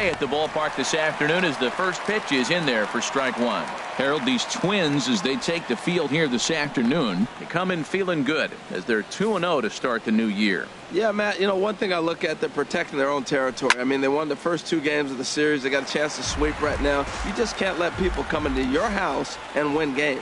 play at the ballpark this afternoon as the first pitch is in there for strike one. Harold, these Twins, as they take the field here this afternoon, they come in feeling good as they're 2-0 to start the new year. Yeah, Matt, you know, one thing I look at, they're protecting their own territory. I mean, they won the first 2 games of the series. They got a chance to sweep right now. You just can't let people come into your house and win games.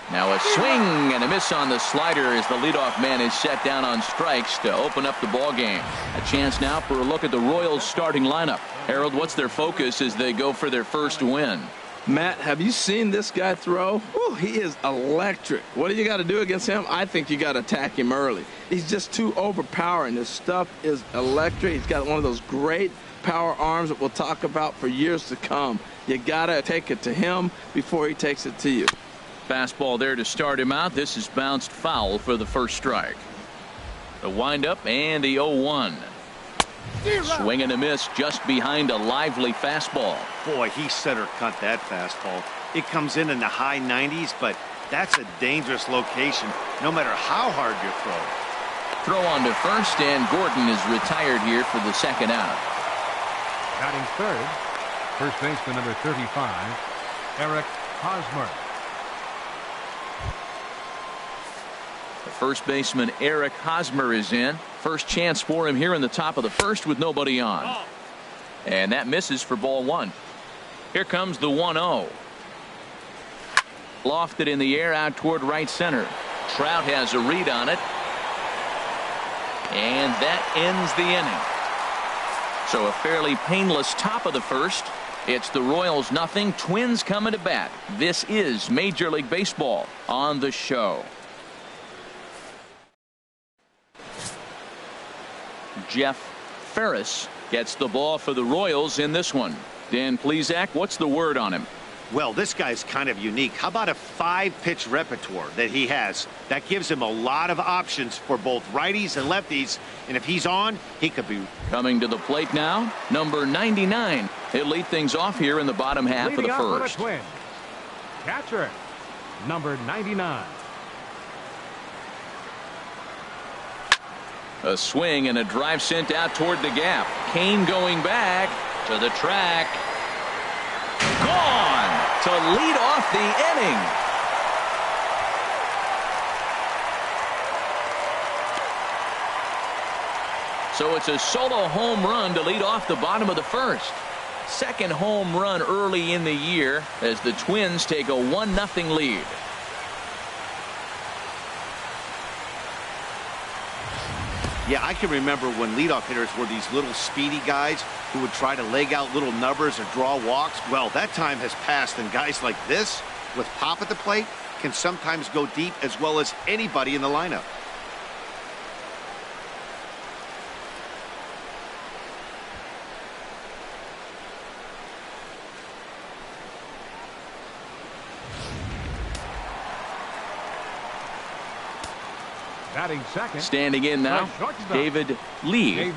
Now a swing and a miss on the slider as the leadoff man is set down on strikes to open up the ball game. A chance now for a look at the Royals starting lineup. Harold, what's their focus as they go for their first win? Matt, have you seen this guy throw? Whew, he is electric. What do you got to do against him? I think you got to attack him early. He's just too overpowering. His stuff is electric. He's got one of those great power arms that we'll talk about for years to come. You got to take it to him before he takes it to you. Fastball there to start him out. This is bounced foul for the first strike. The windup and the 0-1. Swing and a miss just behind a lively fastball. Boy, he center cut that fastball. It comes in the high 90s, but that's a dangerous location no matter how hard you throw. Throw on to first, and Gordon is retired here for the second out. Batting third, first baseman number 35, Eric Hosmer. The first baseman Eric Hosmer is in. First chance for him here in the top of the first with nobody on. And that misses for ball one. Here comes the 1-0. Lofted in the air out toward right center. Trout has a read on it. And that ends the inning. So a fairly painless top of the first. It's the Royals nothing, Twins coming to bat. This is Major League Baseball on the show. Jeff Ferris gets the ball for the Royals in this one. Dan Plesac, what's the word on him? Well, this guy's kind of unique. How about a 5-pitch repertoire that he has? That gives him a lot of options for both righties and lefties. And if he's on, he could be. Coming to the plate now, number 99. He'll lead things off here in the bottom half of the first. Catcher, number 99. A swing and a drive sent out toward the gap. Kane going back to the track. Gone to lead off the inning. So it's a solo home run to lead off the bottom of the first. Second home run early in the year as the Twins take a 1-0 lead. Yeah, I can remember when leadoff hitters were these little speedy guys who would try to leg out little numbers or draw walks. Well, that time has passed, and guys like this, with pop at the plate, can sometimes go deep as well as anybody in the lineup. Batting second. Standing in now, David Lee.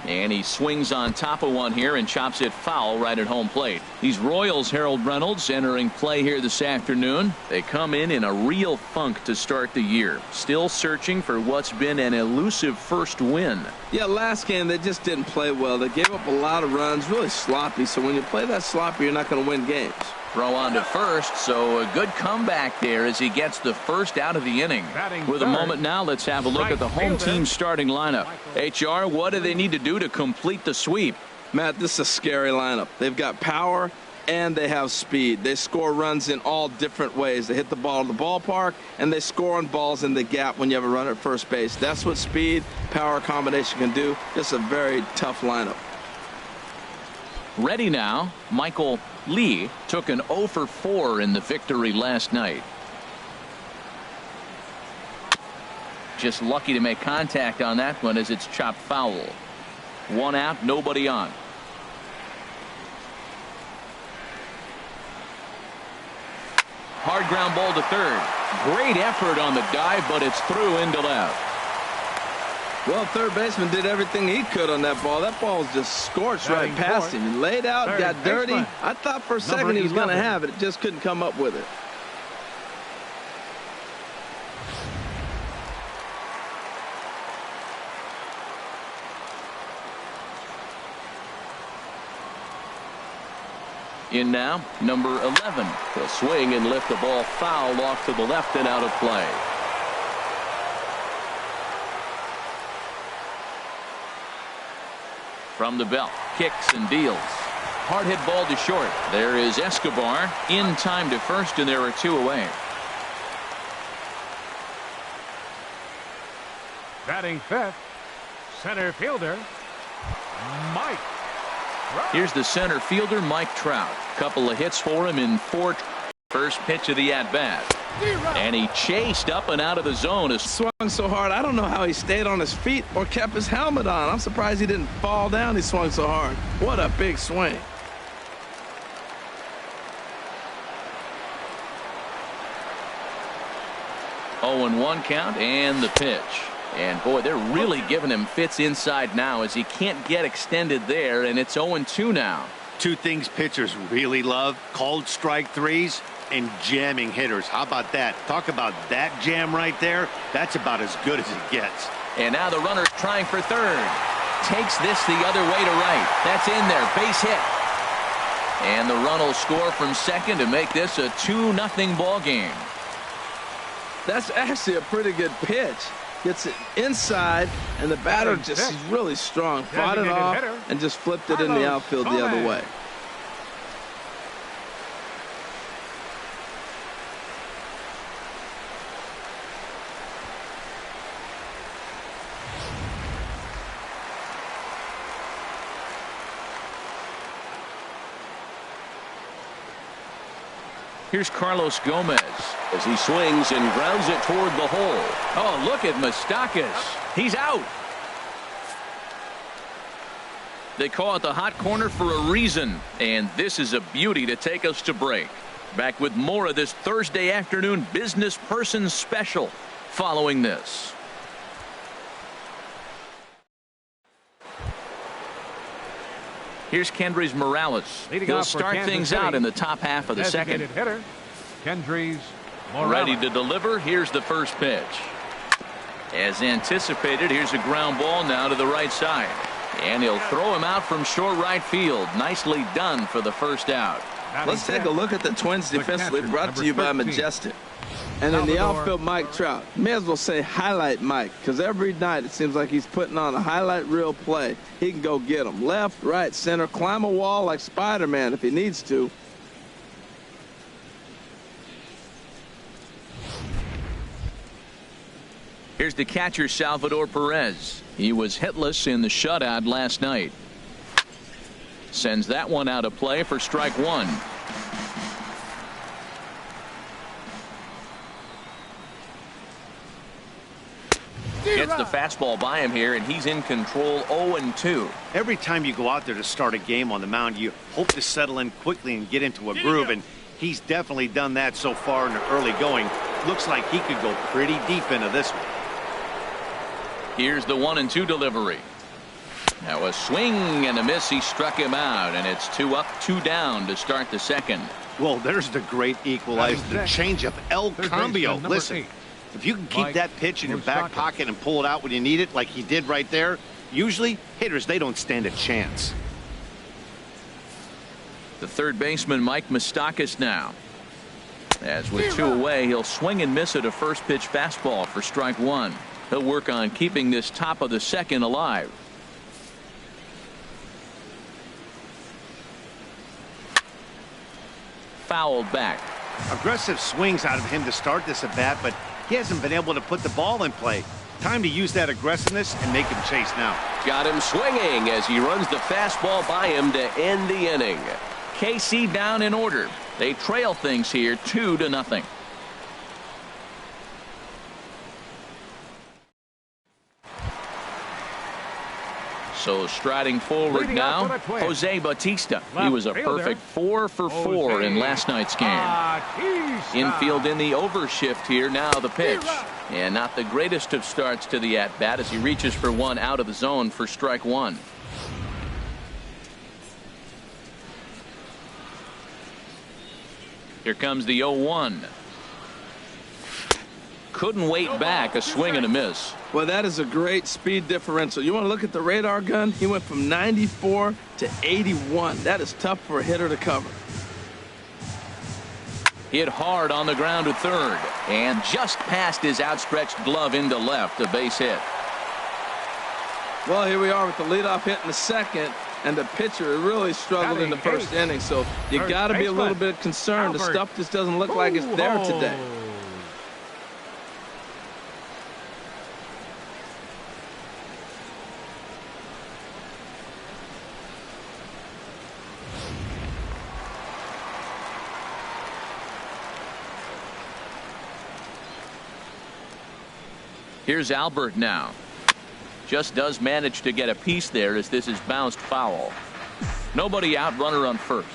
And he swings on top of one here and chops it foul right at home plate. These Royals, Harold Reynolds, entering play here this afternoon. They come in a real funk to start the year. Still searching for what's been an elusive first win. Yeah, last game they just didn't play well. They gave up a lot of runs, really sloppy. So when you play that sloppy, you're not going to win games. Throw on to first, so a good comeback there as he gets the first out of the inning. With a moment now, let's have a look at the home team starting lineup. HR, what do they need to do to complete the sweep? Matt, this is a scary lineup. They've got power and they have speed. They score runs in all different ways. They hit the ball in the ballpark and they score on balls in the gap when you have a runner at first base. That's what speed, power combination can do. It's a very tough lineup. Ready now, Michael Lee took an 0 for 4 in the victory last night. Just lucky to make contact on that one as it's chopped foul. 1 out, nobody on. Hard ground ball to third. Great effort on the dive, but it's through into left. Well, third baseman did everything he could on that ball. That ball was just scorched right past him. He laid out, got dirty. I thought for a second he was going to have it. Just couldn't come up with it. In now, number 11. He'll swing and lift the ball foul off to the left and out of play. From the belt, kicks and deals. Hard hit ball to short. There is Escobar in time to first, and there are 2 away. Batting fifth, center fielder, Mike Trout. Here's the center fielder, Mike Trout. Couple of hits for him in 4. First pitch of the at-bat. And he chased up and out of the zone. Swung so hard, I don't know how he stayed on his feet or kept his helmet on. I'm surprised he didn't fall down. He swung so hard. What a big swing. Oh, and 1 count and the pitch. And boy, they're really giving him fits inside now as he can't get extended there, and it's 0-2 now. 2 things pitchers really love: called strike threes and jamming hitters. How about that? Talk about that jam right there. That's about as good as it gets. And now the runner's trying for third. Takes this the other way to right. That's in there. Base hit. And the run will score from second to make this a 2-0 ball game. That's actually a pretty good pitch. Gets it inside, and the batter just he's really strong. Fought it off and just flipped it in the outfield the other way. Here's Carlos Gomez as he swings and grounds it toward the hole. Oh, look at Moustakas. He's out. They call it the hot corner for a reason, and this is a beauty to take us to break. Back with more of this Thursday afternoon Business Person Special following this. Here's Kendrys Morales. He'll start things out in the top half of the second. Hitter, Kendrys Morales. Ready to deliver. Here's the first pitch. As anticipated, here's a ground ball now to the right side. And he'll throw him out from short right field. Nicely done for the first out. Let's take a look at the Twins defensively, brought to you by Majestic. And in the outfield, Mike Trout. May as well say highlight Mike, because every night it seems like he's putting on a highlight reel play. He can go get them left, right, center, climb a wall like Spider-Man if he needs to. Here's the catcher, Salvador Perez. He was hitless in the shutout last night. Sends that one out of play for strike 1. Gets the fastball by him here, and he's in control. 0-2. Every time you go out there to start a game on the mound, you hope to settle in quickly and get into a groove, and he's definitely done that so far in the early going. Looks like he could go pretty deep into this one. Here's the 1-2 delivery. Now a swing and a miss. He struck him out, and it's 2 up, 2 down to start the second. Well, there's the great equalizer, the changeup, El Cambio. Listen, if you can keep that pitch in your back pocket and pull it out when you need it, like he did right there, usually hitters, they don't stand a chance. The third baseman, Mike Moustakas, now. As with 2 away, he'll swing and miss at a first pitch fastball for strike 1. He'll work on keeping this top of the second alive. Fouled back. Aggressive swings out of him to start this at bat, but he hasn't been able to put the ball in play. Time to use that aggressiveness and make him chase now. Got him swinging as he runs the fastball by him to end the inning. KC down in order. They trail things here 2-0. So striding forward now, Jose Bautista. He was a perfect 4 for 4 in last night's game. Infield in the overshift here. Now the pitch. And not the greatest of starts to the at-bat as he reaches for one out of the zone for strike 1. Here comes the 0-1. Couldn't wait back. A swing and a miss. Well, that is a great speed differential. You want to look at the radar gun? He went from 94 to 81. That is tough for a hitter to cover. Hit hard on the ground to third. And just past his outstretched glove into left. A base hit. Well, here we are with the leadoff hit in the second. And the pitcher really struggled in the first inning. So you got to be a little bit concerned. The stuff just doesn't look like it's there today. Here's Albert now. Just does manage to get a piece there as this is bounced foul. Nobody out, runner on first.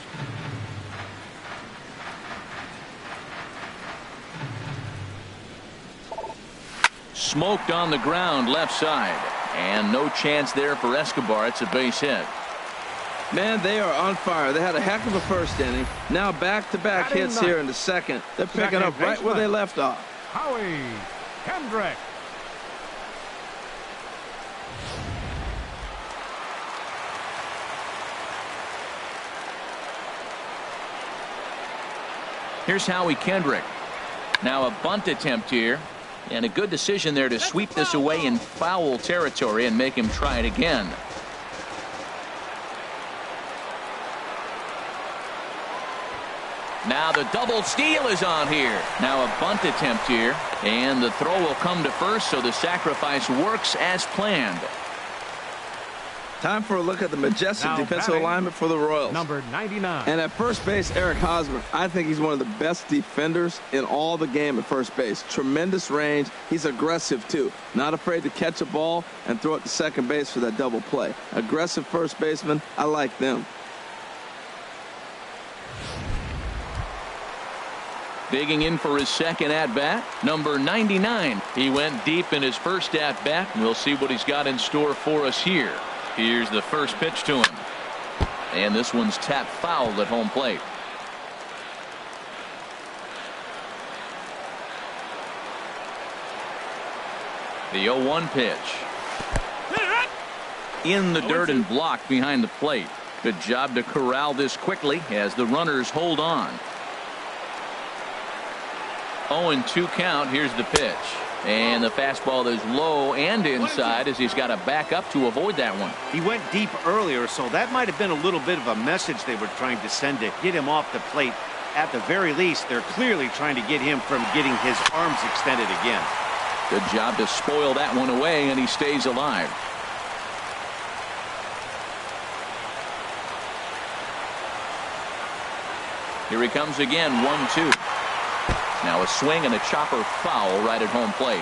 Smoked on the ground left side. And no chance there for Escobar. It's a base hit. Man, they are on fire. They had a heck of a first inning. Now back-to-back hits here in the second. They're picking up right where they left off. Howie Kendrick. Here's Howie Kendrick. Now a bunt attempt here. And a good decision there to sweep this away in foul territory and make him try it again. Now the double steal is on here. Now a bunt attempt here. And the throw will come to first, so the sacrifice works as planned. Time for a look at the majestic defensive alignment for the Royals. Number 99. And at first base, Eric Hosmer. I think he's one of the best defenders in all the game at first base. Tremendous range. He's aggressive, too. Not afraid to catch a ball and throw it to second base for that double play. Aggressive first baseman. I like them. Digging in for his second at-bat, number 99. He went deep in his first at-bat. We'll see what he's got in store for us here. Here's the first pitch to him. And this one's tapped foul at home plate. The 0-1 pitch. In the dirt and blocked behind the plate. Good job to corral this quickly as the runners hold on. 0-2 count. Here's the pitch. And the fastball is low and inside as he's got to back up to avoid that one. He went deep earlier, so that might have been a little bit of a message they were trying to send to get him off the plate. At the very least, they're clearly trying to get him from getting his arms extended again. Good job to spoil that one away, and he stays alive. Here he comes again, 1-2. Now a swing and a chopper foul right at home plate.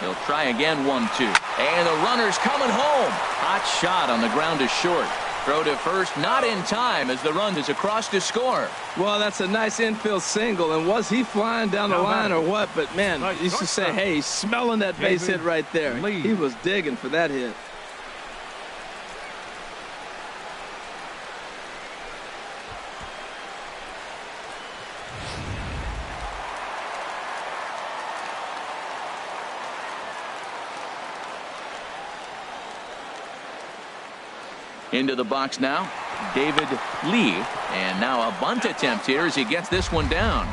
He'll try again, 1-2. And the runner's coming home. Hot shot on the ground is short. Throw to first, not in time as the run is across to score. Well, that's a nice infield single. And was he flying down the line or what? But, man, you used to say, hey, he's smelling that base hit right there. He was digging for that hit. Into the box now, David Lee. And now a bunt attempt here as he gets this one down.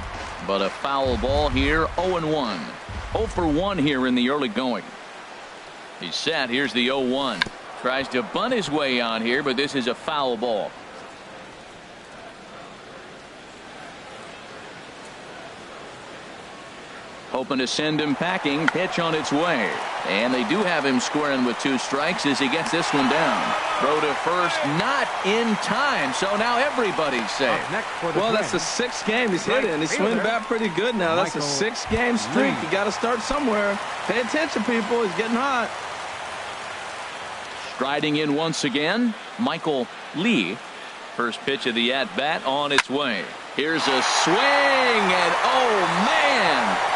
But a foul ball here, 0-1. 0 for 1 here in the early going. He's set. Here's the 0-1. Tries to bunt his way on here, but this is a foul ball. Hoping to send him packing. Pitch on its way. And they do have him squaring with 2 strikes as he gets this one down. Throw to first, not in time. So now everybody's safe. Well, that's the 6th game he's hit in. He's swinging back pretty good now. That's a 6-game streak. You got to start somewhere. Pay attention, people. He's getting hot. Striding in once again, Michael Lee. First pitch of the at-bat on its way. Here's a swing, and oh, man!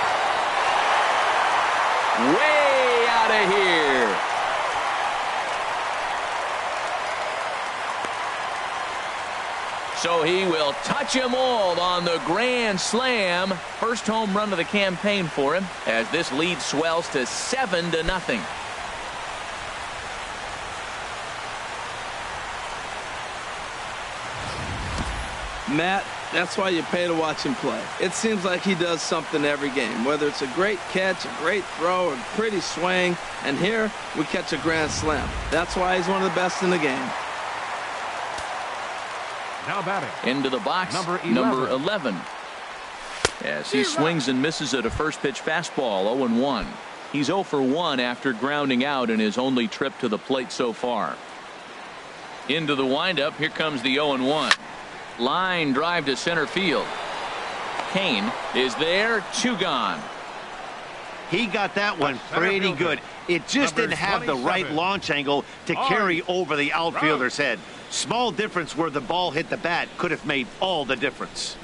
Way out of here. So he will touch them all on the grand slam. First home run of the campaign for him as this lead swells to 7-0. Matt, that's why you pay to watch him play. It seems like he does something every game, whether it's a great catch, a great throw, or a pretty swing. And here, we catch a grand slam. That's why he's one of the best in the game. Now batting. Into the box, number 11. As he swings and misses at a first pitch fastball, 0-1. He's 0 for 1 after grounding out in his only trip to the plate so far. Into the windup, here comes the 0-1. Line drive to center field. Kane is there, 2 gone. He got that one pretty good. It just didn't have the right launch angle to carry over the outfielder's head. Small difference where the ball hit the bat could have made all the difference.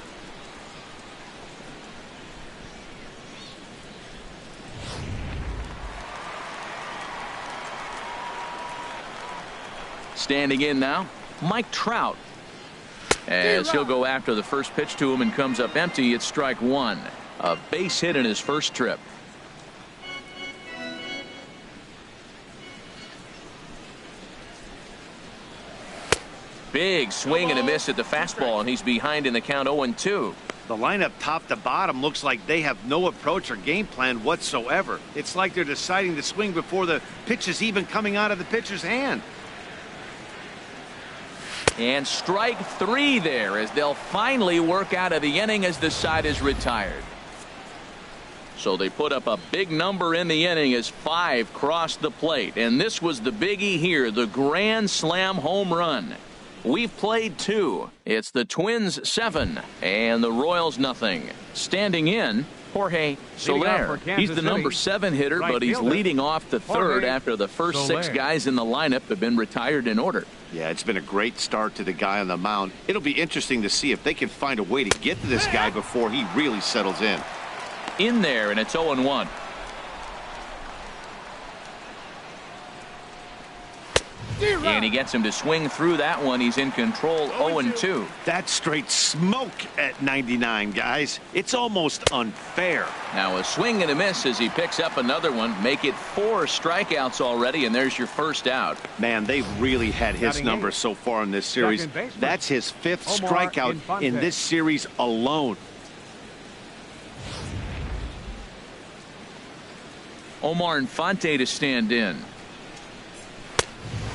Standing in now, Mike Trout. As he'll go after the first pitch to him and comes up empty, it's strike 1. A base hit in his first trip. Big swing and a miss at the fastball, and he's behind in the count 0-2. The lineup top to bottom looks like they have no approach or game plan whatsoever. It's like they're deciding to swing before the pitch is even coming out of the pitcher's hand. And strike 3 there as they'll finally work out of the inning as the side is retired. So they put up a big number in the inning as 5 crossed the plate. And this was the biggie here, the grand slam home run. We've played 2. It's the Twins 7 and the Royals nothing. Standing in, Jorge Soler. He's the number 7 hitter, but he's leading off the third after the first 6 guys in the lineup have been retired in order. Yeah, it's been a great start to the guy on the mound. It'll be interesting to see if they can find a way to get to this guy before he really settles in. In there, and it's 0-1. And he gets him to swing through that one. He's in control, 0-2. That's straight smoke at 99, guys. It's almost unfair. Now a swing and a miss as he picks up another one. Make it 4 strikeouts already, and there's your first out. Man, they've really had his number so far in this series. That's his 5th strikeout in this series alone. Omar Infante to stand in.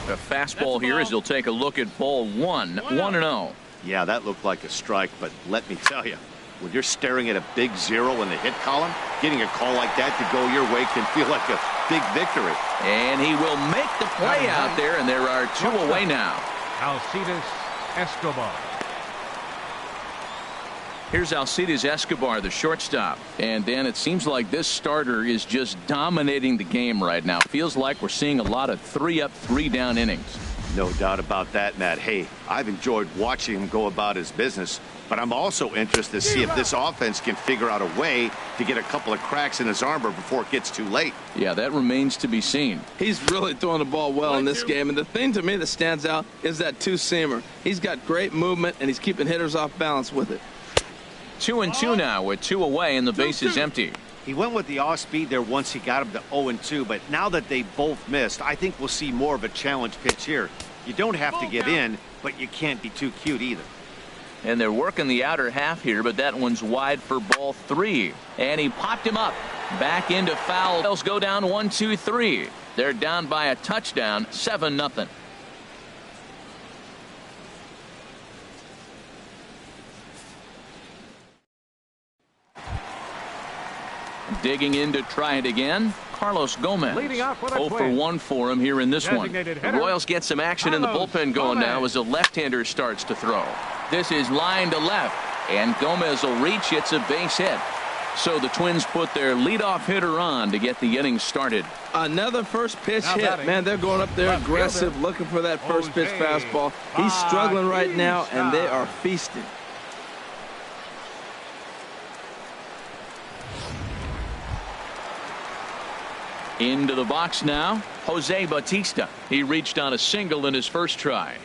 A fastball here as he'll take a look at ball 1, 1-0. Yeah, that looked like a strike, but let me tell you, when you're staring at a big 0 in the hit column, getting a call like that to go your way can feel like a big victory. And he will make the play out there, and there are 2 away now. Alcides Escobar. Here's Alcides Escobar, the shortstop. And, Dan, it seems like this starter is just dominating the game right now. Feels like we're seeing a lot of 3-up, 3-down innings. No doubt about that, Matt. Hey, I've enjoyed watching him go about his business, but I'm also interested to see if this offense can figure out a way to get a couple of cracks in his armor before it gets too late. Yeah, that remains to be seen. He's really throwing the ball well in this game, and the thing to me that stands out is that 2-seamer. He's got great movement, and he's keeping hitters off balance with it. 2-2 now with 2 away and the base is empty. He went with the off speed there once he got him to 0-2, but now that they both missed, I think we'll see more of a challenge pitch here. You don't have to get in, but you can't be too cute either. And they're working the outer half here, but that one's wide for ball 3. And he popped him up. Back into foul. Royals go down 1-2-3. They're down by a touchdown, 7-0. Digging in to try it again, Carlos Gomez. 0 for 1 for him here in this one. The Royals get some action in the bullpen going now as the left-hander starts to throw. This is line to left, and Gomez will reach. It's a base hit. So the Twins put their leadoff hitter on to get the inning started. Another first pitch hit. Man, they're going up there aggressive, looking for that first pitch fastball. He's struggling right now, and they are feasting. Into the box now, Jose Bautista. He reached on a single in his first try.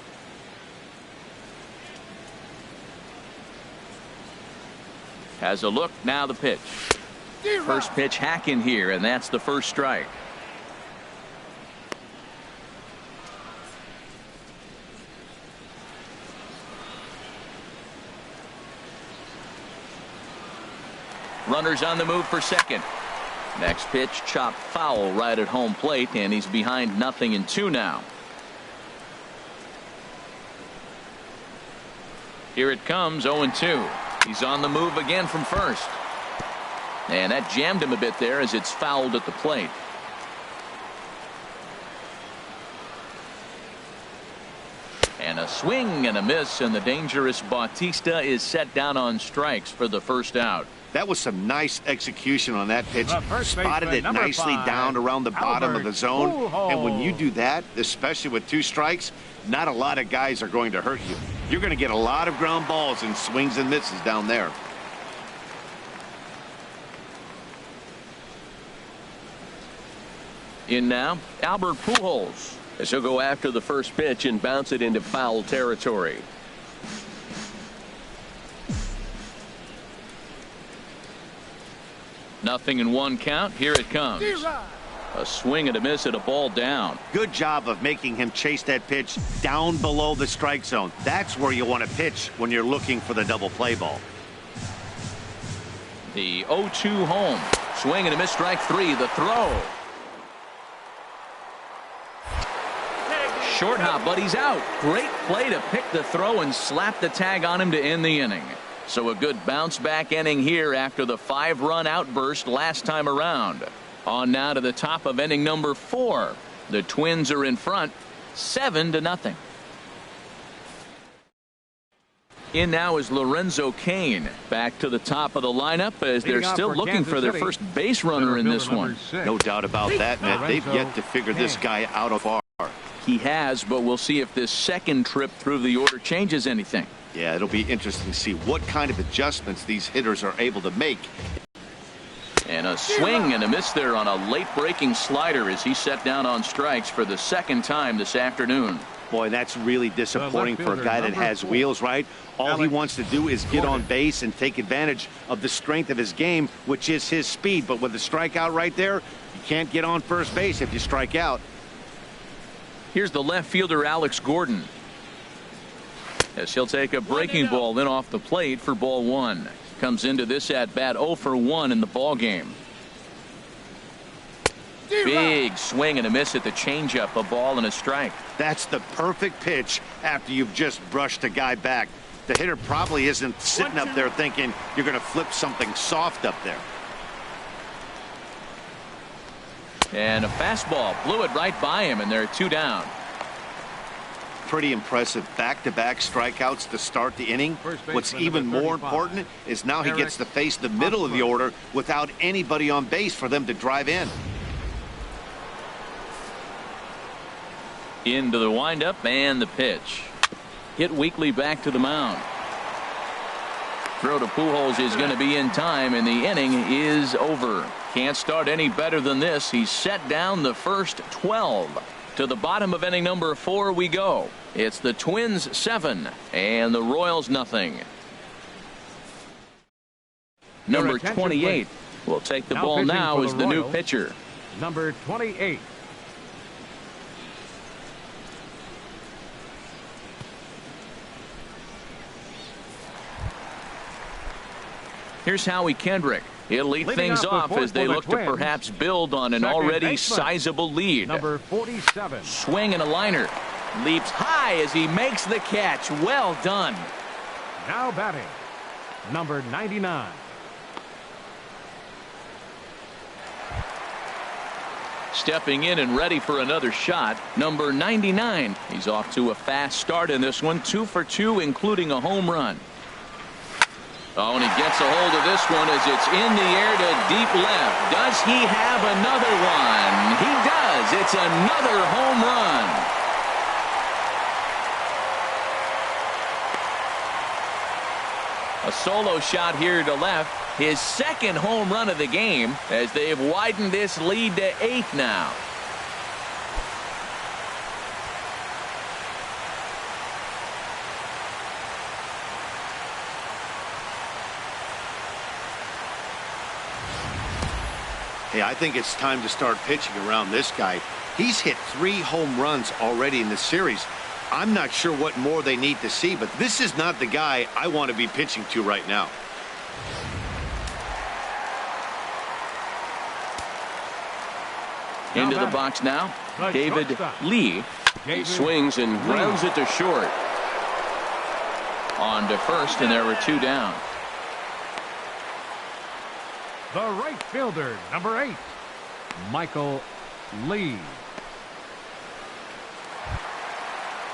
Has a look, now the pitch. First pitch hack in here, and that's the first strike. Runners on the move for second. Next pitch, chopped foul right at home plate, and he's behind 0-2 now. Here it comes, 0-2. He's on the move again from first. And that jammed him a bit there as it's fouled at the plate. And a swing and a miss, and the dangerous Bautista is set down on strikes for the first out. That was some nice execution on that pitch. Spotted it nicely down around the bottom of the zone. And when you do that, especially with 2 strikes, not a lot of guys are going to hurt you. You're going to get a lot of ground balls and swings and misses down there. In now, Albert Pujols. As he'll go after the first pitch and bounce it into foul territory. Nothing in 1 count. Here it comes. A swing and a miss at a ball down. Good job of making him chase that pitch down below the strike zone. That's where you want to pitch when you're looking for the double play ball. The 0-2 home. Swing and a miss, strike 3. The throw. Short hop, but he's out. Great play to pick the throw and slap the tag on him to end the inning. So a good bounce back inning here after the 5-run outburst last time around. On now to the top of inning number 4. The Twins are in front 7-0. In now is Lorenzo Cain. Back to the top of the lineup as they're still looking for their first base runner in this one. No doubt about that, Matt. They've yet to figure this guy out of far. He has, but we'll see if this second trip through the order changes anything. Yeah, it'll be interesting to see what kind of adjustments these hitters are able to make. And a swing and a miss there on a late breaking slider as he set down on strikes for the second time this afternoon. Boy, that's really disappointing for a guy that has wheels, right? All he wants to do is get on base and take advantage of the strength of his game, which is his speed. But with the strikeout right there, you can't get on first base if you strike out. Here's the left fielder, Alex Gordon, as he'll take a breaking ball in off the plate for ball 1. Comes into this at bat 0 for 1 in the ball game. Big swing and a miss at the changeup, a ball and a strike. That's the perfect pitch after you've just brushed a guy back. The hitter probably isn't sitting up there thinking you're going to flip something soft up there. And a fastball blew it right by him, and they're 2 down. Pretty impressive back-to-back strikeouts to start the inning. What's even more important is now he gets to face the middle of the order without anybody on base for them to drive in. Into the windup and the pitch. Hit weakly back to the mound. Throw to Pujols is going to be in time, and the inning is over. Can't start any better than this. He's set down the first 12. To the bottom of inning number 4 we go. It's the Twins 7 and the Royals nothing. Number 28 will take the ball now as the new pitcher. Number 28. Here's Howie Kendrick. He'll lead things off as they look to perhaps build on an already sizable lead. Number 47. Swing and a liner. Leaps high as he makes the catch. Well done. Now batting, number 99. Stepping in and ready for another shot, number 99. He's off to a fast start in this one. 2 for 2, including a home run. Oh, and he gets a hold of this one as it's in the air to deep left. Does he have another one? He does. It's another home run. A solo shot here to left. His second home run of the game as they've widened this lead to 8 now. Hey, I think it's time to start pitching around this guy. He's hit 3 home runs already in this series. I'm not sure what more they need to see, but this is not the guy I want to be pitching to right now. Into the box now, David Lee. He swings and grounds it to short. On to first, and there were 2 down. The right fielder, number 8, Michael Lee.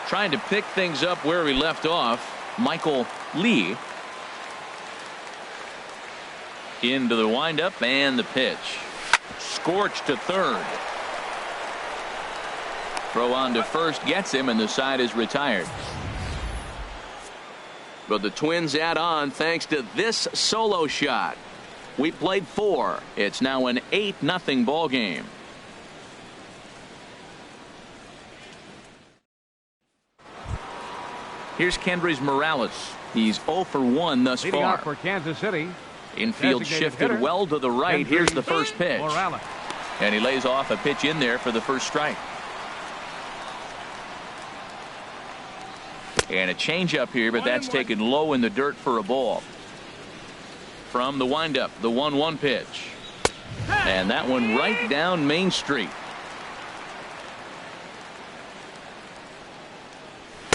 Trying to pick things up where we left off, Michael Lee. Into the windup and the pitch. Scorched to third. Throw on to first gets him, and the side is retired. But the Twins add on thanks to this solo shot. We played 4. It's now an 8-0 ball game. Here's Kendrys Morales. He's 0 for 1 thus Leading far. off for Kansas City. Infield shifted well to the right. Here's the first pitch. Morales. And he lays off a pitch in there for the first strike. And a changeup here, but that's taken low in the dirt for a ball. From the windup, the 1-1 pitch. And that one right down Main Street.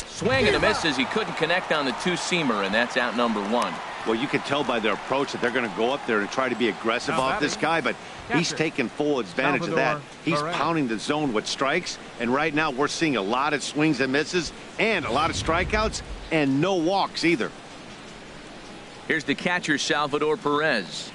Swing and a miss as he couldn't connect on the 2-seamer, and that's out number 1. Well, you can tell by their approach that they're going to go up there and try to be aggressive off this guy, but he's taking full advantage of that. He's pounding the zone with strikes, and right now we're seeing a lot of swings and misses and a lot of strikeouts and no walks either. Here's the catcher, Salvador Perez.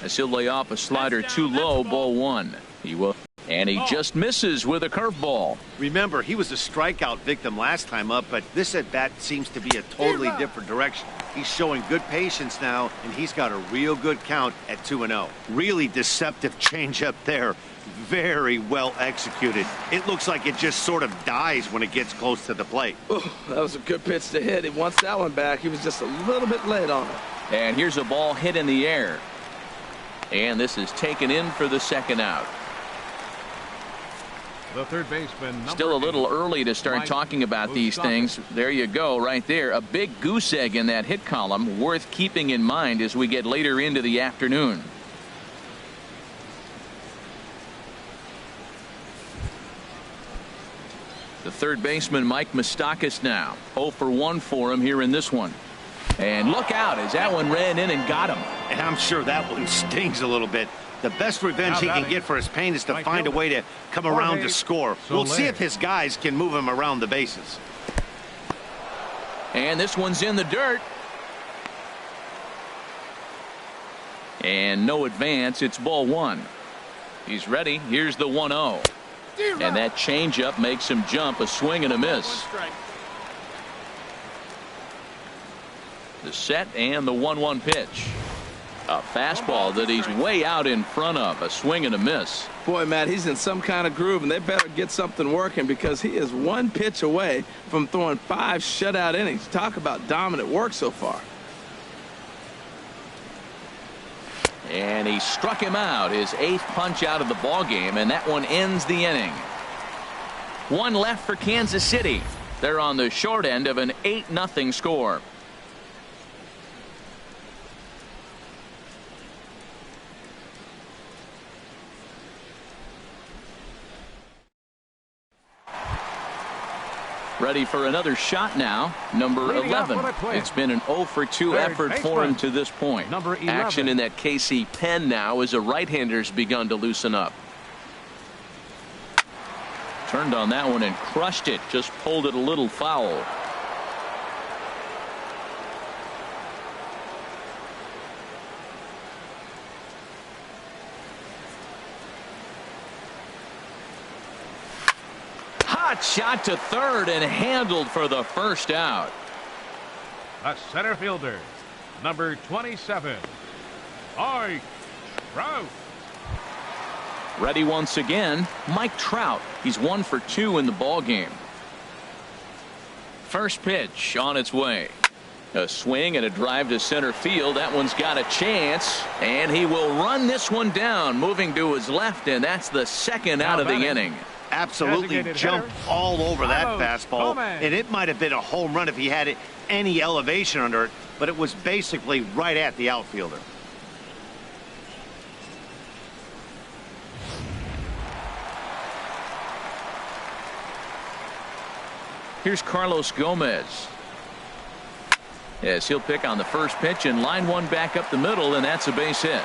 As he'll lay off a slider too low, ball 1. He will. And he just misses with a curveball. Remember, he was a strikeout victim last time up, but this at bat seems to be a totally different direction. He's showing good patience now, and he's got a real good count at 2-0. Really deceptive changeup there. Very well executed. It looks like it just sort of dies when it gets close to the plate. Ooh, that was a good pitch to hit. He wants that one back. He was just a little bit late on it. And here's a ball hit in the air. And this is taken in for the second out. The third baseman. Still a little early to start talking about these things. There you go, right there. A big goose egg in that hit column, worth keeping in mind as we get later into the afternoon. The third baseman, Mike Moustakas, now 0 for 1 for him here in this one. And look out as that one ran in and got him. And I'm sure that one stings a little bit. The best revenge he can get for his pain is to find a way to come around to score. We'll see if his guys can move him around the bases. And this one's in the dirt. And no advance. It's ball 1. He's ready. Here's the 1-0. And that changeup makes him jump. A swing and a miss. The set and the 1-1 pitch. A fastball that he's way out in front of. A swing and a miss. Boy, Matt, he's in some kind of groove, and they better get something working because he is 1 pitch away from throwing 5 shutout innings. Talk about dominant work so far. And he struck him out, his 8th punch out of the ball game, and that one ends the inning. 1 left for Kansas City. They're on the short end of an 8-0 score. Ready for another shot now. Number 11. It's been an 0 for 2 effort for him to this point. Action in that KC pen now as a right-hander's begun to loosen up. Turned on that one and crushed it. Just pulled it a little foul. Shot to third and handled for the first out. A center fielder, number 27, Mike Trout. Ready once again, Mike Trout. He's 1 for 2 in the ball game. First pitch on its way. A swing and a drive to center field. That one's got a chance, and he will run this one down, moving to his left, and that's the second out of the inning. Absolutely jumped all over that fastball, and it might have been a home run if he had any elevation under it, but it was basically right at the outfielder. Here's Carlos Gomez. Yes, he'll pick on the first pitch and line one back up the middle, and that's a base hit.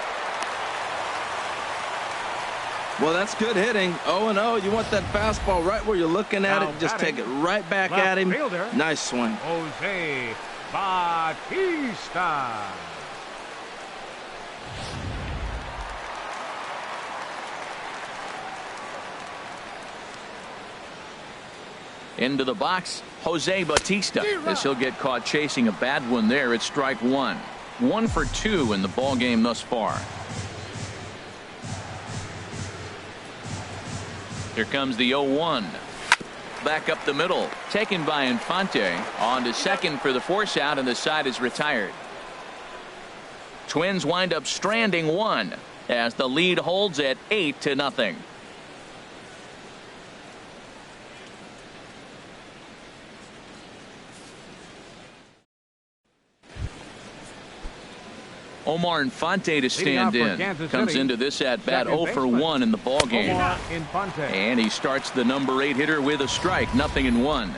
Well, that's good hitting. 0-0. You want that fastball right where you're looking at it. Just take it right back at him. Nice swing. Jose Bautista. Into the box, Jose Bautista, as he'll get caught chasing a bad one there. It's strike one. 1 for 2 in the ball game thus far. Here comes the 0-1. Back up the middle, taken by Infante. On to second for the force out, and the side is retired. Twins wind up stranding one as the lead holds at 8-0. Omar Infante to stand in. Comes into this at bat 0 for 1 in the ball game. And he starts the number 8 hitter with a strike. 0-1.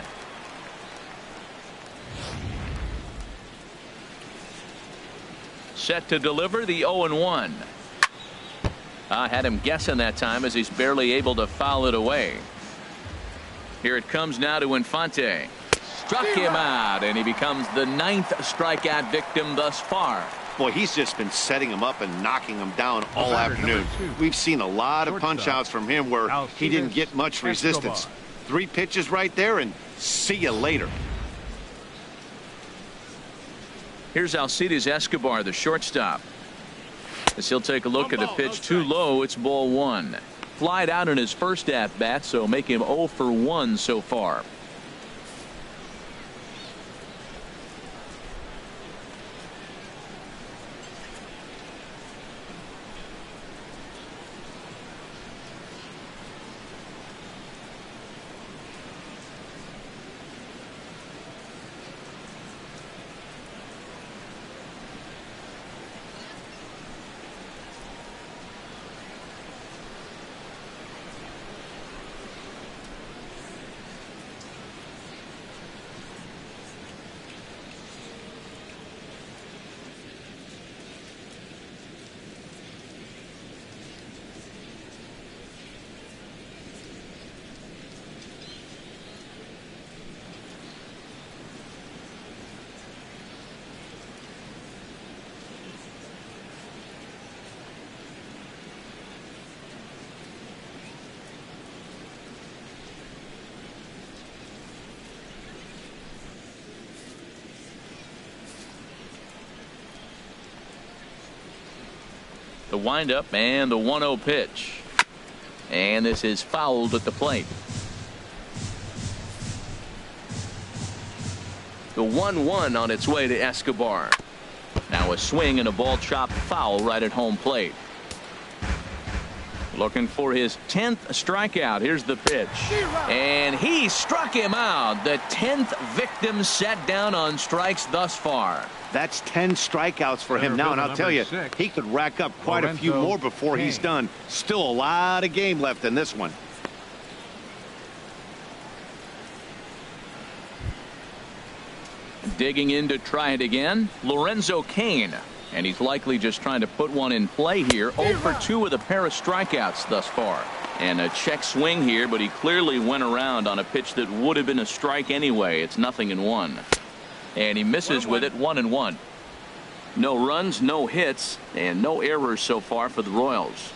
Set to deliver the 0-1. I had him guessing that time as he's barely able to foul it away. Here it comes now to Infante. Struck him out, and he becomes the 9th strikeout victim thus far. Boy, he's just been setting him up and knocking him down all afternoon. We've seen a lot of punch-outs from him where he didn't get much resistance. 3 pitches right there, and see you later. Here's Alcides Escobar, the shortstop. As he'll take a look at a pitch too low, it's ball 1. Flied out in his first at-bat, so make him 0 for 1 so far. The windup and the 1-0 pitch. And this is fouled at the plate. The 1-1 on its way to Escobar. Now a swing and a ball chopped foul right at home plate. Looking for his 10th strikeout. Here's the pitch. And he struck him out. The 10th victim set down on strikes thus far. That's 10 strikeouts for him now, and I'll tell you, he could rack up quite a few more before he's done. Still a lot of game left in this one. Digging in to try it again, Lorenzo Cain. And he's likely just trying to put one in play here. 0 for 2 with a pair of strikeouts thus far. And a check swing here, but he clearly went around on a pitch that would have been a strike anyway. It's 0-1. And he misses with it. 1-1. No runs, no hits, and no errors so far for the Royals.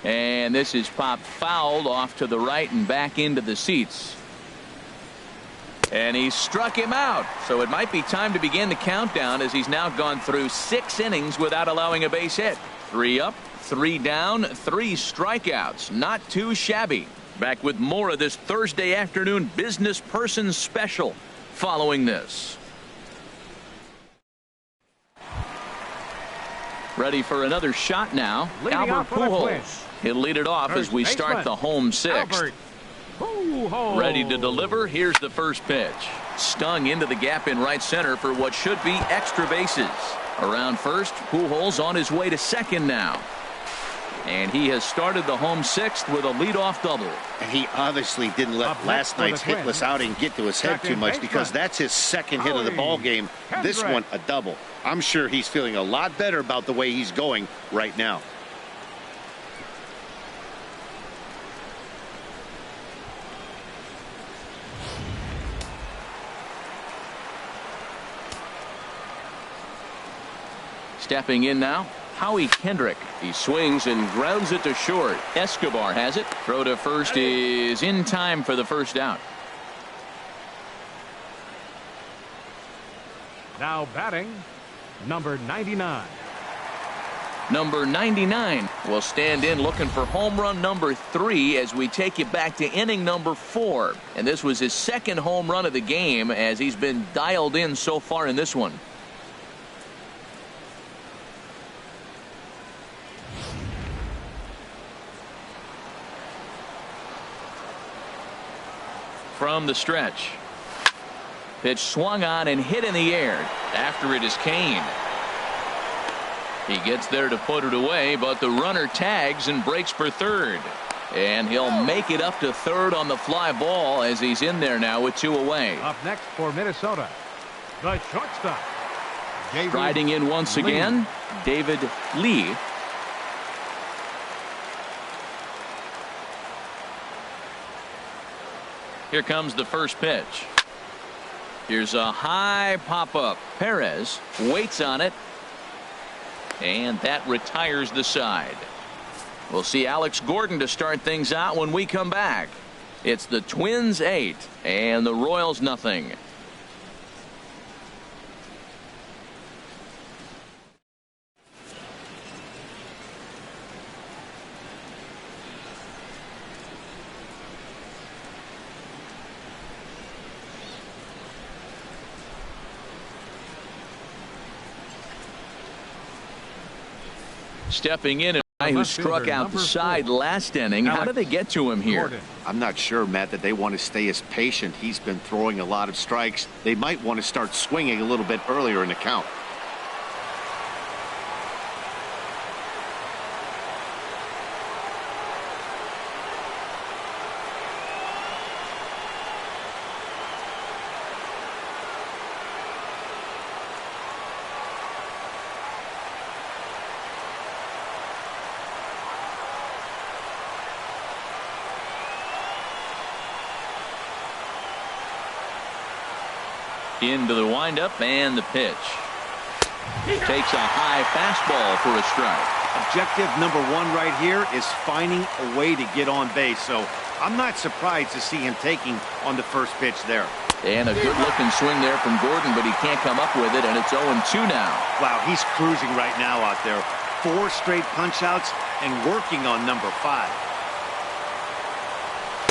And this is popped fouled off to the right and back into the seats. And he struck him out. So it might be time to begin the countdown as he's now gone through 6 innings without allowing a base hit. 3 up, 3 down, 3 strikeouts. Not too shabby. Back with more of this Thursday afternoon business person special following this. Ready for another shot now. Albert Pujols. He'll lead it off as we start the home 6th. Ready to deliver. Here's the first pitch. Stung into the gap in right center for what should be extra bases. Around first, Pujols on his way to second now. And he has started the home sixth with a leadoff double. And he obviously didn't let last night's hitless outing get to his head too much, because that's his second hit of the ball game. This one a double. I'm sure he's feeling a lot better about the way he's going right now. Stepping in now, Howie Kendrick. He swings and grounds it to short. Escobar has it. Throw to first is in time for the first out. Now batting, number 99. Number 99 will stand in looking for home run number 3 as we take you back to inning number 4. And this was his second home run of the game as he's been dialed in so far in this one. From the stretch. Pitch swung on and hit in the air. After it is Kane. He gets there to put it away, but the runner tags and breaks for third. And he'll make it up to third on the fly ball as he's in there now with 2 away. Up next for Minnesota, the shortstop. Riding in once again, David Lee. Here comes the first pitch. Here's a high pop-up. Perez waits on it. And that retires the side. We'll see Alex Gordon to start things out when we come back. It's the Twins 8 and the Royals nothing. Stepping in, a guy who struck out the side last inning. How did they get to him here? I'm not sure, Matt, that they want to stay as patient. He's been throwing a lot of strikes. They might want to start swinging a little bit earlier in the count. Into the windup and the pitch. Takes a high fastball for a strike. Objective number 1 right here is finding a way to get on base. So I'm not surprised to see him taking on the first pitch there. And a good looking swing there from Gordon, but he can't come up with it, and it's 0-2 now. Wow, he's cruising right now out there. 4 straight punch outs and working on number 5.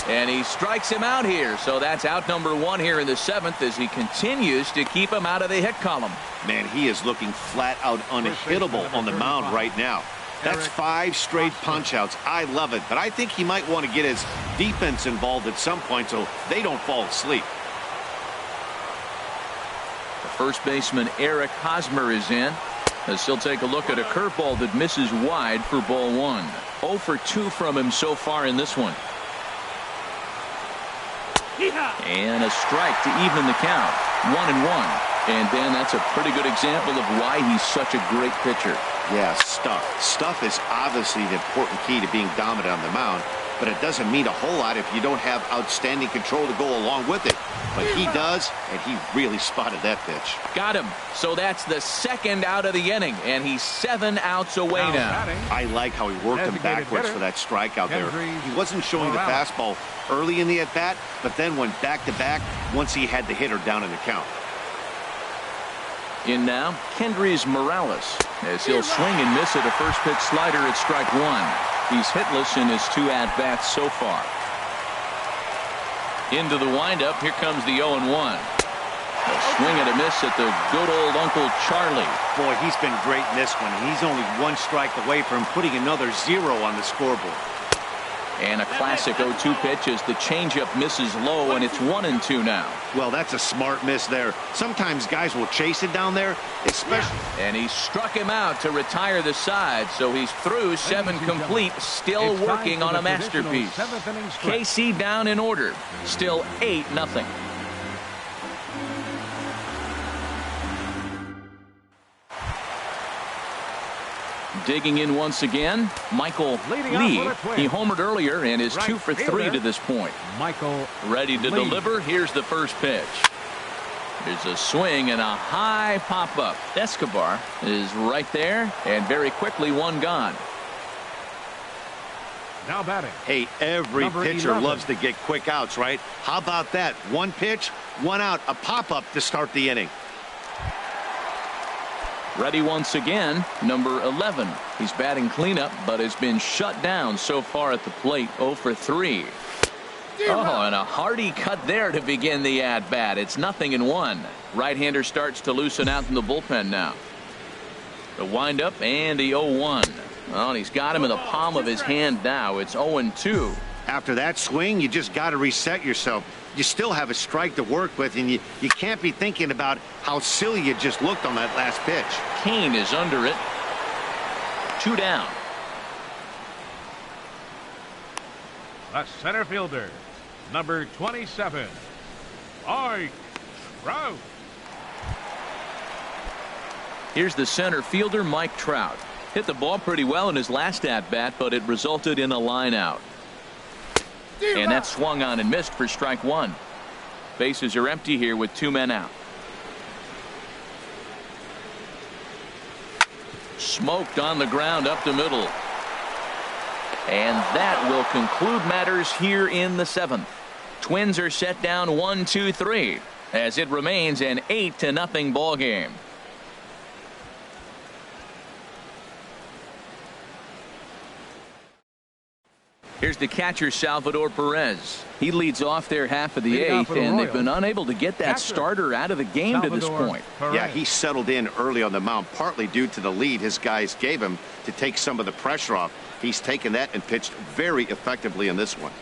And he strikes him out here. So that's out number 1 here in the 7th as he continues to keep him out of the hit column. Man, he is looking flat out unhittable on the mound right now. That's 5 straight punch outs. I love it, but I think he might want to get his defense involved at some point so they don't fall asleep. The first baseman Eric Hosmer is in as he'll take a look at a curveball that misses wide for ball 1. 0 for 2 from him so far in this one. And a strike to even the count. 1-1. And then that's a pretty good example of why he's such a great pitcher. Yeah, stuff is obviously the important key to being dominant on the mound, but it doesn't mean a whole lot if you don't have outstanding control to go along with it. But he does, and he really spotted that pitch. Got him. So that's the second out of the inning, and he's 7 outs away now. I like how he worked him backwards for that strikeout there. He wasn't showing the fastball early in the at-bat, but then went back-to-back once he had the hitter down in the count. In now, Kendrys Morales, as he'll swing and miss at a first pitch slider at strike 1. He's hitless in his 2 at-bats so far. Into the windup, here comes the 0-1. A swing and a miss at the good old Uncle Charlie. Boy, he's been great in this one. He's only 1 strike away from putting another 0 on the scoreboard. And a classic 0-2 pitch as the changeup misses low, and it's 1-2 now. Well, that's a smart miss there. Sometimes guys will chase it down there, especially. And he struck him out to retire the side, so he's through 7 complete, still working on a masterpiece. KC down in order, still 8-0. Digging in once again, Michael Lee. He homered earlier and is 2 for 3 to this point. Michael ready to deliver. Here's the first pitch. There's a swing and a high pop-up. Escobar is right there, and very quickly one gone. Now batting. Hey, every pitcher 11. loves to get quick outs, right? How about that? One pitch, one out, a pop-up to start the inning. Ready once again, number 11. He's batting cleanup, but has been shut down so far at the plate. 0 for 3. Oh, and a hearty cut there to begin the at-bat. It's 0-1. Right-hander starts to loosen out in the bullpen now. The windup and the 0-1. Well, and he's got him in the palm of his hand now. It's 0-2. After that swing, you just got to reset yourself. You still have a strike to work with, and you can't be thinking about how silly you just looked on that last pitch. Kane is under it. 2 down. The center fielder, number 27, Mike Trout. Here's the center fielder, Mike Trout. Hit the ball pretty well in his last at-bat, but it resulted in a line out. And that swung on and missed for strike 1. Bases are empty here with 2 men out. Smoked on the ground up the middle. And that will conclude matters here in the 7th. Twins are set down 1-2-3 as it remains an 8-0 ball game. Here's the catcher, Salvador Perez. He leads off their half of the 8th, and they've been unable to get that starter out of the game to this point. Yeah, he settled in early on the mound, partly due to the lead his guys gave him to take some of the pressure off. He's taken that and pitched very effectively in this one.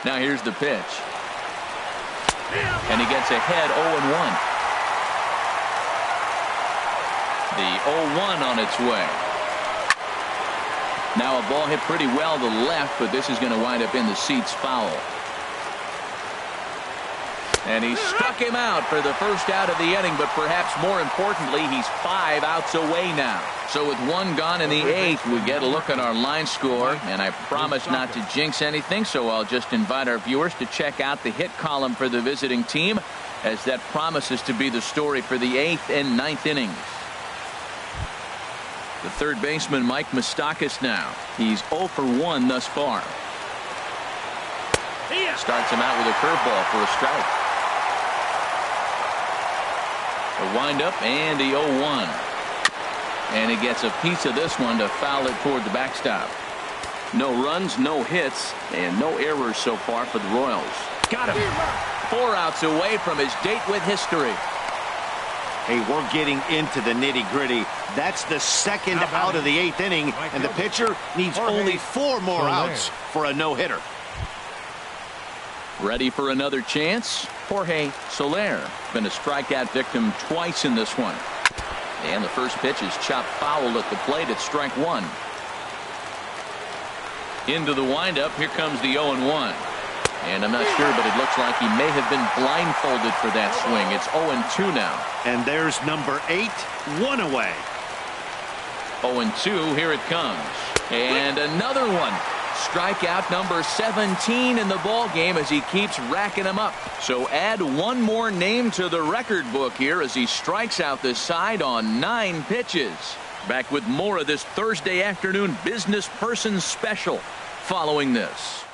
Now here's the pitch. And he gets ahead 0-1. The 0-1 on its way. Now a ball hit pretty well to the left, but this is going to wind up in the seats foul. And he struck him out for the first out of the inning, but perhaps more importantly, he's 5 outs away now. So with 1 gone in the 8th, we get a look at our line score, and I promise not to jinx anything, so I'll just invite our viewers to check out the hit column for the visiting team, as that promises to be the story for the 8th and 9th innings. The third baseman, Mike Moustakas, now. He's 0 for 1 thus far. Starts him out with a curveball for a strike. The windup and the 0-1. And he gets a piece of this one to foul it toward the backstop. No runs, no hits, and no errors so far for the Royals. Got him. 4 outs away from his date with history. Hey, we're getting into the nitty-gritty. That's the second out of the 8th inning, and the pitcher needs only 4 more outs for a no-hitter. Ready for another chance? Jorge Soler. Been a strikeout victim twice in this one. And the first pitch is chopped foul at the plate at strike 1. Into the windup. Here comes the 0-1. And I'm not sure, but it looks like he may have been blindfolded for that swing. It's 0-2 now. And there's number 8, 1 away. 0-2. Here it comes. And another one. Strikeout number 17 in the ball game as he keeps racking them up. So add 1 more name to the record book here as he strikes out the side on 9 pitches. Back with more of this Thursday afternoon business person special following this.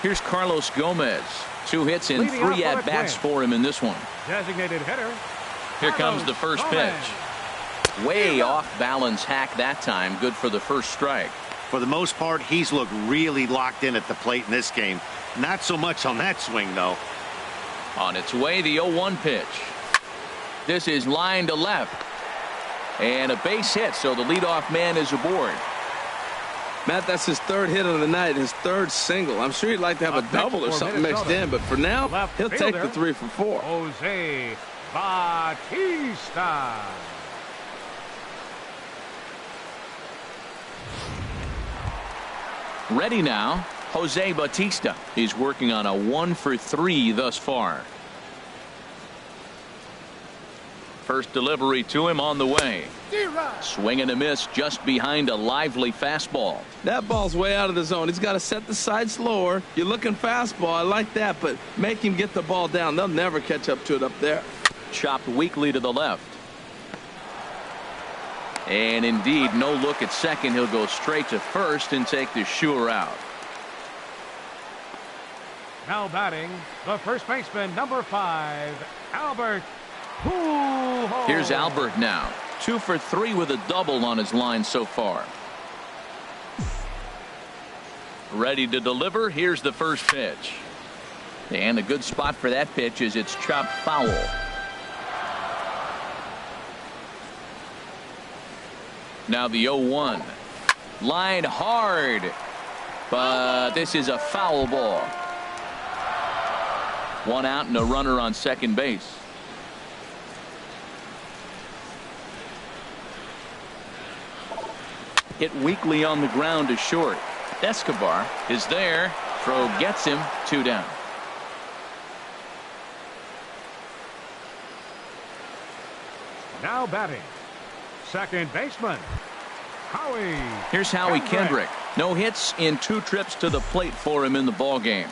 Here's Carlos Gomez. 2 hits and 3 at-bats for him in this one. Designated hitter. Here comes the first pitch. Way off balance hack that time. Good for the first strike. For the most part, he's looked really locked in at the plate in this game. Not so much on that swing, though. On its way, the 0-1 pitch. This is line to left. And a base hit, so the leadoff man is aboard. Matt, that's his 3rd hit of the night, his 3rd single. I'm sure he'd like to have a double or something mixed in, but for now, he'll take the 3 for 4. Jose Bautista. Ready now, Jose Bautista. He's working on a 1 for 3 thus far. First delivery to him on the way. Swing and a miss just behind a lively fastball. That ball's way out of the zone. He's got to set the side slower. You're looking fastball. I like that, but make him get the ball down. They'll never catch up to it up there. Chopped weakly to the left. And indeed, no look at second. He'll go straight to first and take the sure out. Now batting, the first baseman, number 5, Albert Pujols. Here's Albert now. 2 for 3 with a double on his line so far. Ready to deliver. Here's the first pitch. And a good spot for that pitch is it's chopped foul. Now the 0-1. Line hard. But this is a foul ball. 1 out and a runner on second base. Hit weakly on the ground to short. Escobar is there. Throw gets him. 2 down. Now batting, second baseman, Howie. Here's Howie Kendrick. No hits in 2 trips to the plate for him in the ball game.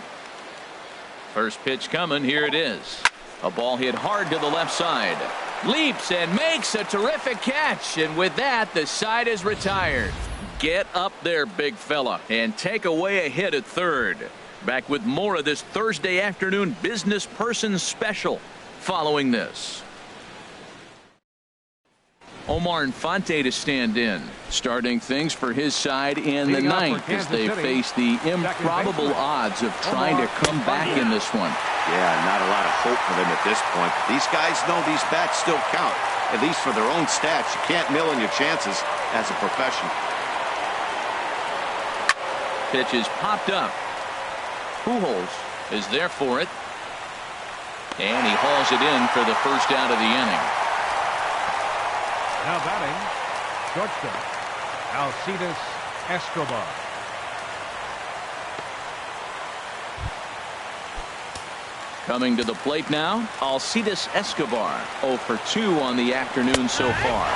First pitch coming. Here it is. A ball hit hard to the left side. Leaps and makes a terrific catch. And with that, the side is retired. Get up there, big fella, and take away a hit at third. Back with more of this Thursday afternoon business person special following this. Omar Infante to stand in, starting things for his side in the 9th as they face the improbable odds of trying to come back in this one. Yeah, not a lot of hope for them at this point. These guys know these bats still count, at least for their own stats. You can't mill in your chances as a professional. Pitch is popped up. Pujols is there for it. And he hauls it in for the first out of the inning. Now batting, shortstop, Alcides Escobar. Coming to the plate now, Alcides Escobar, 0 for 2 on the afternoon so far.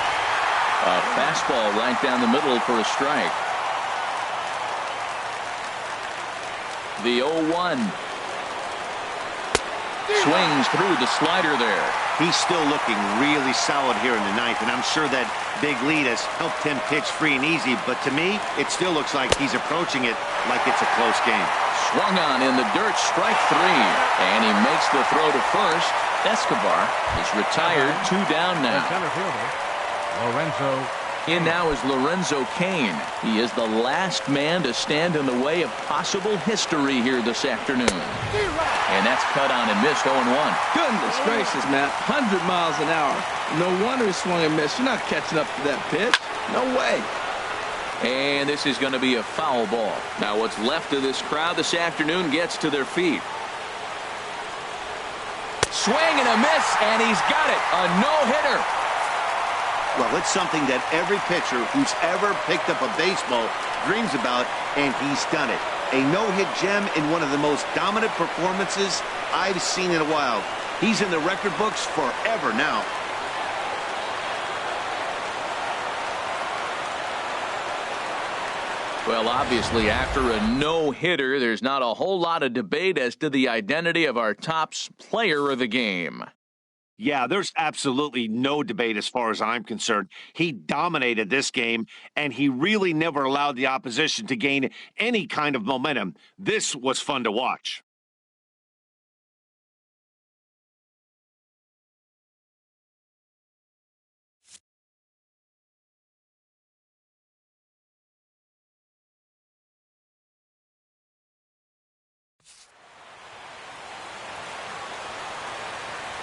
A fastball right down the middle for a strike. The 0-1. Swings through the slider there. He's still looking really solid here in the ninth, and I'm sure that big lead has helped him pitch free and easy, but to me, it still looks like he's approaching it like it's a close game. Swung on in the dirt, strike 3, and he makes the throw to first. Escobar is retired, 2 down now. Center fielder, Lorenzo. In now is Lorenzo Cain. He is the last man to stand in the way of possible history here this afternoon. And that's cut on and missed, 0-1. Goodness gracious, man. 100 miles an hour. No wonder he swung and missed. You're not catching up to that pitch. No way. And this is going to be a foul ball. Now what's left of this crowd this afternoon gets to their feet. Swing and a miss, and he's got it. A no-hitter. Well, it's something that every pitcher who's ever picked up a baseball dreams about, and he's done it. A no-hit gem in one of the most dominant performances I've seen in a while. He's in the record books forever now. Well, obviously, after a no-hitter, there's not a whole lot of debate as to the identity of our top player of the game. Yeah, there's absolutely no debate as far as I'm concerned. He dominated this game, and he really never allowed the opposition to gain any kind of momentum. This was fun to watch.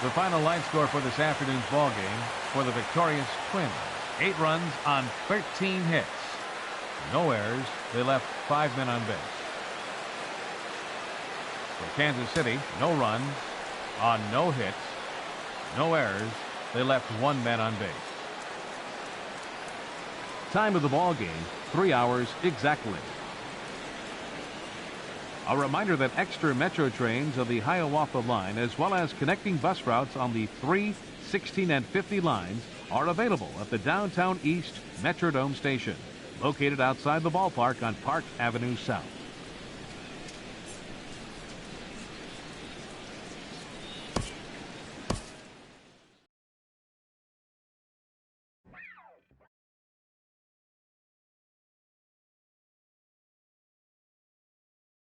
The final line score for this afternoon's ball game for the victorious Twins. 8 runs on 13 hits. No errors. They left 5 men on base. For Kansas City, no runs on no hits. No errors. They left 1 man on base. Time of the ball game, 3 hours exactly. A reminder that extra Metro trains of the Hiawatha line, as well as connecting bus routes on the 3, 16, and 50 lines, are available at the Downtown East Metrodome station, located outside the ballpark on Park Avenue South.